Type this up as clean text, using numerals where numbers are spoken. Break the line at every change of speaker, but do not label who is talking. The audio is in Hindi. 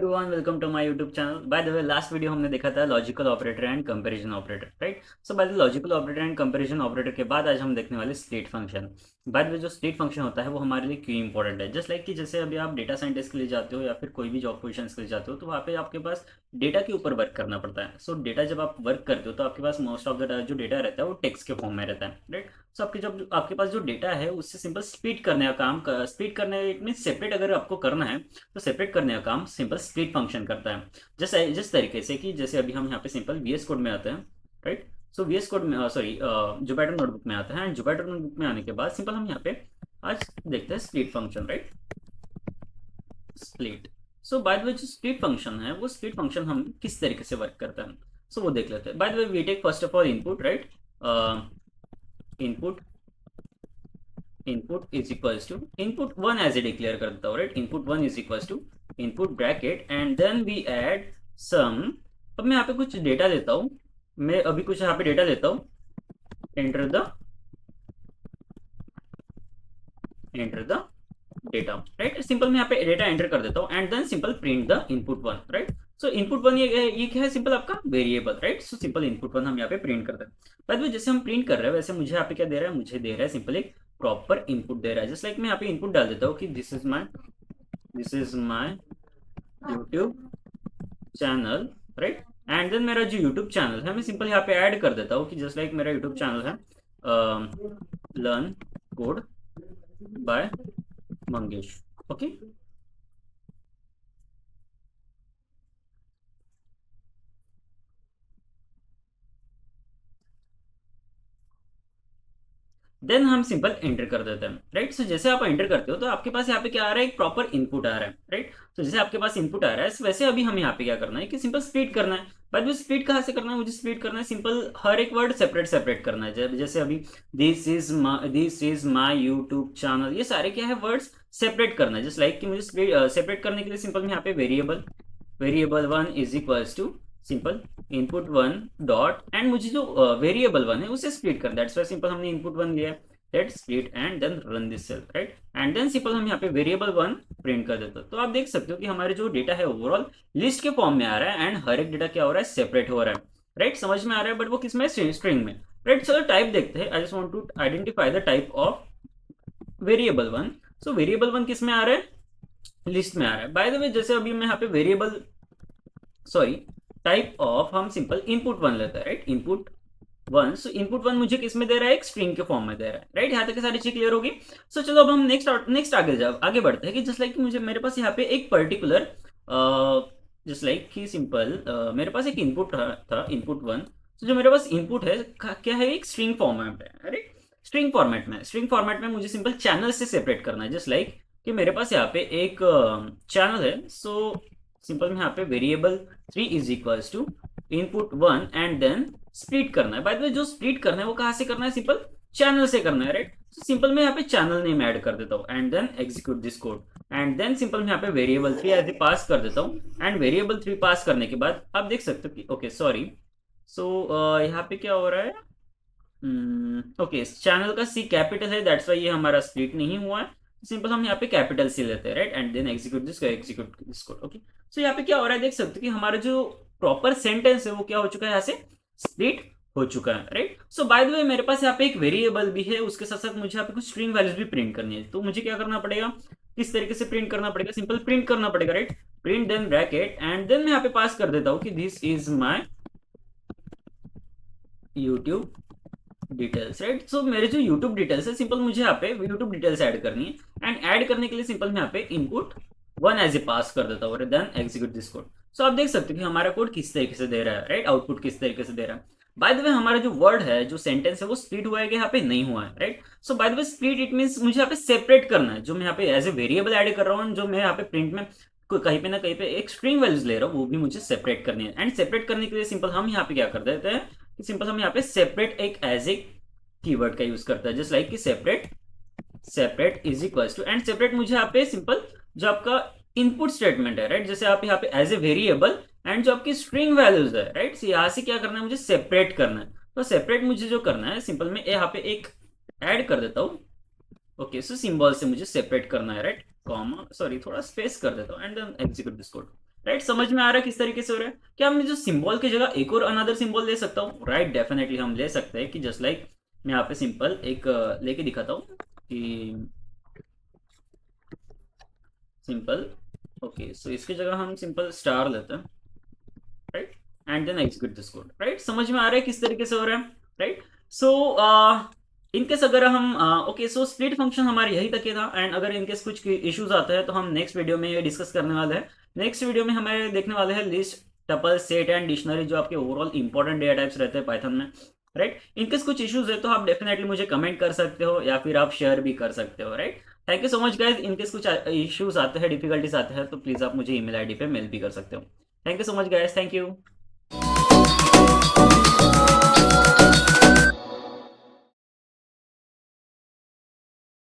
Everyone, welcome to my YouTube channel. By the way, last video हमने देखा था logical operator and comparison operator, right. So by the logical operator and comparison operator के बाद आज हम देखने वाले state function. By the way, जो स्टेट फंक्शन होता है वो हमारे लिए क्यों इंपॉर्टेंट है, जस्ट लाइक कि जैसे अभी आप डेटा साइंटिस्ट के लिए जाते हो या फिर कोई भी जॉब पोजिशन के लिए जाते हो तो वहाँ पे आपके पास डेटा के ऊपर वर्क करना पड़ता है। सो डेटा जब आप वर्क करते हो तो आपके पास मोस्ट ऑफ द जो डेटा रहता है वो टेक्स्ट के फॉर्म में रहता है, राइट। सो आपके जब आपके पास जो डेटा है उससे सिंपल स्प्लिट करने का काम, स्प्लिट करने इट मीन सेपरेट अगर आपको करना है तो सेपरेट करने का काम सिंपल स्प्लिट फंक्शन करता है। जैसे जिस तरीके से कि जैसे अभी हम यहाँ पे सिंपल वीएस कोड में आते हैं, राइट। सो वीएस कोड में सॉरी जुपिटर नोटबुक में आता है एंड जुपिटर नोटबुक में आने के बाद सिंपल हम यहाँ पे आज देखते हैं split function, right. Split. So by the way, जो स्प्लिट फंक्शन है वो स्प्लिट फंक्शन हम किस तरीके से वर्क करता है सो वो देख लेते हैं। By the way, we take first of all input, right. Input input is equals to input one as a declare कर देता हूँ, right. Input one is equals to input bracket and then we add some. अब मैं यहाँ पे कुछ डेटा देता हूँ, मैं अभी कुछ यहाँ पे डेटा देता हूँ। Enter the data, right. Simple मैं यहाँ पे डेटा एंटर कर देता हूँ and then simple print the input one, right. So input one ये क्या है, सिंपल आपका variable, right. So simple input one हम यहाँ पे प्रिंट करते हैं। बाय द वे, जैसे हम प्रिंट कर रहे हैं वैसे मुझे यहाँ पे क्या दे रहा है, मुझे दे रहा है सिंपल एक प्रॉपर इनपुट दे रहा है। जस्ट लाइक मैं यहाँ पे इनपुट डाल देता हूँ कि this is my YouTube channel, right. And then मेरा जो यूट्यूब चैनल है मैं सिंपल यहाँ पे ऐड कर देता हूँ कि जस्ट लाइक मेरा यूट्यूब चैनल है learn code by Mangesh, okay. Then हम सिंपल एंटर कर देते हैं, राइट। सो जैसे आप एंटर करते हो तो आपके पास यहाँ पे क्या आ रहा है, एक प्रॉपर इनपुट आ रहा है, राइट। तो जैसे आपके पास इनपुट आ रहा है वैसे अभी हमें यहाँ पे क्या करना है कि सिंपल स्प्लिट करना है। बट वो स्प्लिट कहाँ से करना है, मुझे स्प्लिट करना है सिंपल हर एक वर्ड सेपरेट सेपरेट करना है। जैसे अभी this is my YouTube channel, ये सारे क्या है वर्ड्स सेपरेट करना है। जस्ट लाइक कि मुझे सेपरेट करने के लिए सिंपल मैं यहाँ पे variable one is equals to simple input one dot and मुझे जो वेरिएबल वन है उसे स्प्लिट करना है। दैट्स व्हाई सिंपल हमने इनपुट वन लिया है, let split and then run this cell, right. And then simple हम यहाँ पे वेरिएबल वन प्रिंट कर देते हैं। तो आप देख सकते हो कि हमारे जो डेटा है ओवरऑल लिस्ट के फॉर्म में आ रहा है एंड हर एक डेटा क्या हो रहा है, सेपरेट हो रहा है, राइट। समझ में आ रहा है, बट वो किस में, स्ट्रिंग में, राइट। चलो टाइप देखते हैं। I just want to identify the type of variable one. So variable one किस में आ रहा है, लिस्ट में आ रहा है। बाय द वे, जैसे अभी मैं यहाँ पे वेरिएबल सॉरी टाइप ऑफ हम सिंपल इनपुट वन लेते हैं, राइट। इनपुट वन, सो इनपुट वन मुझे किस में दे रहा है, एक स्ट्रिंग के फॉर्म में दे रहा है, राइट। यहाँ तक सारी चीज क्लियर होगी। सो चलो अब हम नेक्स्ट आगे बढ़ते हैं कि जस्ट लाइक मुझे मेरे पास यहाँ पे एक पर्टिकुलर जस्ट लाइक कि सिंपल मेरे पास एक इनपुट था इनपुट वन। तो जो मेरे पास इनपुट है क्या है, एक स्ट्रिंग फॉर्मेट है, राइट। स्ट्रिंग फॉर्मेट में मुझे सिंपल चैनल से सेपरेट करना है। जस्ट लाइक कि मेरे पास यहाँ पे एक चैनल है। सो सिंपल मैं यहाँ पे variable three is equals to input one and then split करना है। बाय द वे, जो स्प्लिट करना है वो कहाँ से करना है, सिंपल चैनल से करना है, राइट। सिंपल मैं यहाँ पे चैनल नेम ऐड कर देता हूँ and then execute this code and then simple मैं यहाँ पे variable three as a pass कर देता हूँ एंड वेरिएबल थ्री पास करने के बाद आप देख सकते हो कि ओके सॉरी, सो यहाँ पे क्या हो रहा है, ओके चैनल का सी कैपिटल है, दैट्स वाई ये हमारा स्प्लिट नहीं हुआ है। सिंपल हम यहाँ पे कैपिटल सी लेते हैं, right. And then execute this code, okay. So यहाँ पे क्या हो रहा है, देख सकते हो कि हमारा जो प्रॉपर सेंटेंस है वो क्या हो चुका है, यहाँ से स्प्लिट हो चुका है, राइट। सो बाय द वे, मेरे पास यहाँ पे एक वेरिएबल भी है, उसके साथ साथ मुझे यहाँ पे कुछ स्ट्रिंग वैल्यूज भी प्रिंट करनी है। तो मुझे क्या करना पड़ेगा, किस तरीके से प्रिंट करना पड़ेगा, सिंपल प्रिंट करना पड़ेगा, right. Print then bracket and then मैं यहाँ पे पास कर देता हूँ कि this is my YouTube details, right. So मेरे जो यूट्यूब डिटेल्स है सिंपल मुझे यहाँ पे यूट्यूब डिटेल्स ऐड करनी है एंड ऐड करने के लिए सिंपल मैं यहाँ पे input one as a pass कर देता हूँ, देन एग्जीक्यूट दिस कोड। सो आप देख सकते हो कि हमारा कोड किस तरीके से दे रहा है, राइट। आउटपुट किस तरीके से दे रहा है। बाय द वे, हमारा जो वर्ड है, जो सेंटेंस है वो स्प्लिट हुआ है कि यहाँ पे नहीं हुआ है, right. So by the way, split it means मुझे यहाँ पे सेपरेट करना है। जो मैं यहाँ पे एज ए वेरिएबल ऐड कर रहा हूँ, जो मैं यहाँ पे प्रिंट में कहीं पे ना कहीं पे एक स्ट्रिंग वैल्यूज ले रहा हूँ, वो भी मुझे सेपरेट करनी है। एंड सेपरेट करने के लिए सिंपल हम यहाँ पे क्या कर देते हैं कि सिंपल हम यहाँ पे सेपरेट एक एज ए कीवर्ड का यूज करता है। जस्ट लाइक कि separate is equals to and separate मुझे यहाँ पे सिंपल जो आपका इनपुट स्टेटमेंट है, राइट। जैसे आप यहाँ पे एज ए वेरिएबल एंड जो आपकी स्ट्रिंग वैल्यूज है, राइट। यहाँ से क्या करना है, मुझे सेपरेट करना है। तो सेपरेट मुझे जो करना है सिंपल मैं यहाँ पे एक ऐड कर देता हूँ, ओके। सो सिंबल से मुझे सेपरेट करना है, राइट। कॉमा सॉरी थोड़ा स्पेस कर देता हूँ and then execute this code, right, समझ में आ रहा है किस तरीके से हो रहा है? क्या मैं जो सिंबल की जगह एक और अनदर सिंबल ले सकता हूँ? राइट, डेफिनेटली हम ले सकते हैं कि जस्ट लाइक मैं यहाँ पे सिंपल एक लेके दिखाता हूँ कि सिंपल, ओके, सो इसकी जगह हम सिंपल स्टार लेते हैं, right, and then execute this code. Right, समझ में आ रहा है किस तरीके से हो रहा है? राइट, सो इनकेस अगर हम ओके, सो स्प्लिट फंक्शन हमारे यही तक ही था, एंड अगर इनकेस कुछ इश्यूज आते हैं तो हम नेक्स्ट वीडियो में ये डिस्कस करने वाले हैं। नेक्स्ट वीडियो में हमारे देखने वाले हैं list, tuple, set and dictionary, जो आपके ओवरऑल इंपॉर्टेंट डेटा टाइप्स रहते हैं पाइथन में। राइट, इनकेस कुछ इश्यूज है तो आप डेफिनेटली मुझे कमेंट कर सकते हो या फिर आप शेयर भी कर सकते हो। Right, thank you so much guys. In case कुछ इश्यूज आते हैं, डिफिकल्टीज आते हैं, तो प्लीज आप मुझे ईमेल आईडी पे मेल भी कर सकते हो। Thank you so much guys, thank you.